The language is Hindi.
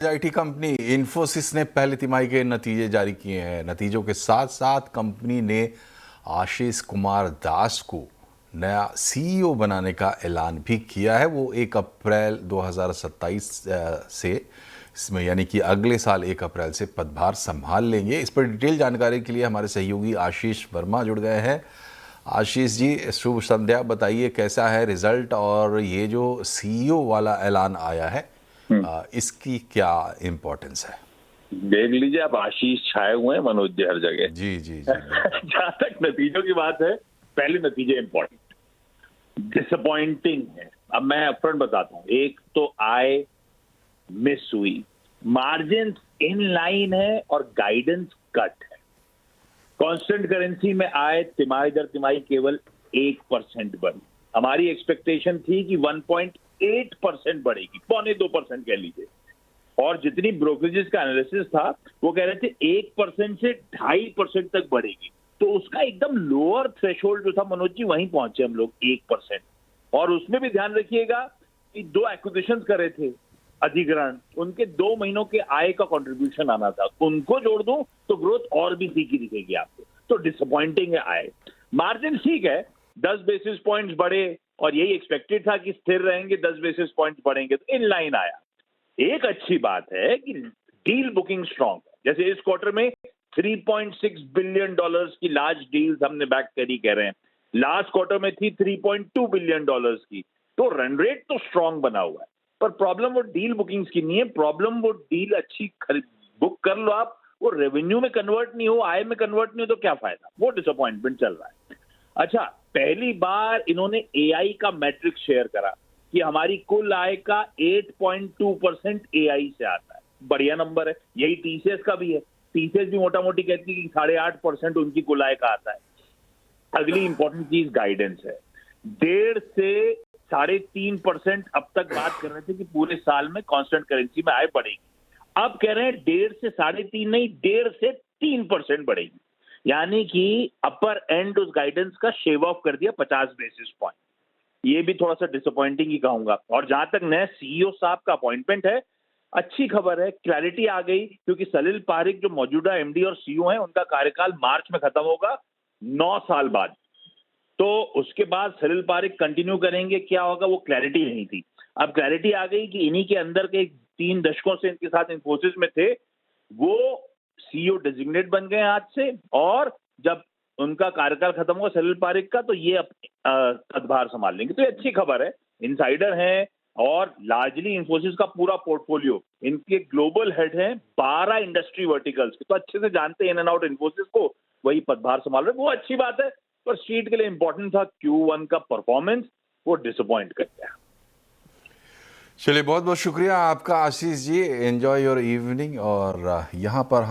आईटी कंपनी इन्फोसिस ने पहली तिमाही के नतीजे जारी किए हैं। नतीजों के साथ साथ कंपनी ने आशीष कुमार दास को नया सीईओ बनाने का ऐलान भी किया है। वो 1 अप्रैल 2027 से इसमें यानी कि अगले साल 1 अप्रैल से पदभार संभाल लेंगे। इस पर डिटेल जानकारी के लिए हमारे सहयोगी आशीष वर्मा जुड़ गए हैं। आशीष जी, शुभ संध्या। बताइए कैसा है रिजल्ट और ये जो सीईओ वाला ऐलान आया है इसकी क्या इम्पोर्टेंस है? देख लीजिए, आप आशीष छाए हुए हैं मनोज जी हर जगह। जी जी जी जहां तक नतीजों की बात है, पहले नतीजे इंपॉर्टेंट, डिसअपॉइंटिंग है। अब मैं अपफ्रंट बताता हूं, एक तो आय मिस हुई, मार्जिन इन लाइन है और गाइडेंस कट है। कांस्टेंट करेंसी में आय तिमाही दर तिमाही केवल 1% बढ़ी। हमारी एक्सपेक्टेशन थी कि 1.8% बढ़ेगी, 0.25% कह लीजिए। और जितनी ब्रोकरेजेस का एनालिसिस था वो कह रहे थे 1% से 2.5% तक बढ़ेगी। तो उसका एकदम लोअर थ्रेशोल्ड जो था मनोज जी, वहीं पहुंचे हम लोग 1%। और उसमें भी ध्यान रखिएगा कि 2 एक्विजिशंस करे थे अधिग्रहण, उनके 2 महीनों के आय का कंट्रीब्यूशन आना था, उनको जोड़ दूं तो ग्रोथ और भी फीकी दिखेगी आपको। तो डिसअपॉइंटिंग है आय। मार्जिन ठीक है, 10 बेसिस पॉइंट्स बढ़े और यही एक्सपेक्टेड था कि स्थिर रहेंगे, 10 बेसिस पॉइंट्स बढ़ेंगे, तो इन लाइन आया। एक अच्छी बात है कि डील बुकिंग स्ट्रांग है। जैसे इस क्वार्टर में $3.6 बिलियन की लार्ज डील्स हमने बैक करी, कह रहे हैं। लास्ट क्वार्टर में थी $3.2 बिलियन की। तो रन रेट तो स्ट्रांग बना हुआ है, पर प्रॉब्लम वो डील बुकिंग्स की नहीं है। प्रॉब्लम वो डील अच्छी बुक कर लो आप, वो रेवेन्यू में कन्वर्ट नहीं हो, आय में कन्वर्ट नहीं हो, तो क्या फायदा। वो डिसअपॉइंटमेंट चल रहा है। अच्छा, पहली बार इन्होंने एआई का मैट्रिक शेयर करा कि हमारी कुल आय का 8.2% एआई से आता है। बढ़िया नंबर है। यही टीसीएस का भी है। टीसीएस भी मोटा मोटी कहती है कि 8.5% उनकी कुल आय का आता है। अगली इंपॉर्टेंट चीज गाइडेंस है। 1.5 से 3.5% अब तक बात कर रहे थे कि पूरे साल में कांस्टेंट करेंसी में आय बढ़ेगी। अब कह रहे हैं 1.5 से 3.5 नहीं, 1.5 से 3% बढ़ेगी। यानी कि अपर एंड उस गाइडेंस का शेव ऑफ कर दिया 50 बेसिस पॉइंट। ये भी थोड़ा सा डिसअपॉइंटिंग ही कहूंगा। और जहां तक नए सीईओ साहब का अपॉइंटमेंट है, अच्छी खबर है, क्लैरिटी आ गई, क्योंकि सलिल पारिक जो मौजूदा एमडी और सीईओ हैं, उनका कार्यकाल मार्च में खत्म होगा, 9 साल बाद। तो उसके बाद सलिल पारिक कंटिन्यू करेंगे, क्या होगा वो क्लैरिटी नहीं थी। अब क्लैरिटी आ गई कि इन्हीं के अंदर के 3 दशकों से इनके साथ इन्फोसिस में थे, वो सीईओ डेजिग्नेट बन गए आज से। और जब उनका कार्यकाल खत्म होगा सलिल पारिक का, तो ये पदभार संभाल लेंगे। तो ये अच्छी खबर है। इनसाइडर हैं और लार्जली इन्फोसिस का पूरा पोर्टफोलियो, इनके ग्लोबल हेड हैं 12 इंडस्ट्री वर्टिकल्स के, तो अच्छे से जानते हैं इन एंड आउट इन्फोसिस को। वही पदभार संभाल रहे, वो अच्छी बात है। पर स्ट्रीट के लिए इंपॉर्टेंट था Q1 का परफॉर्मेंस, वो डिसअपॉइंट कर गया। चलिए, बहुत बहुत शुक्रिया आपका Ashish ji. Enjoy your evening. और यहाँ पर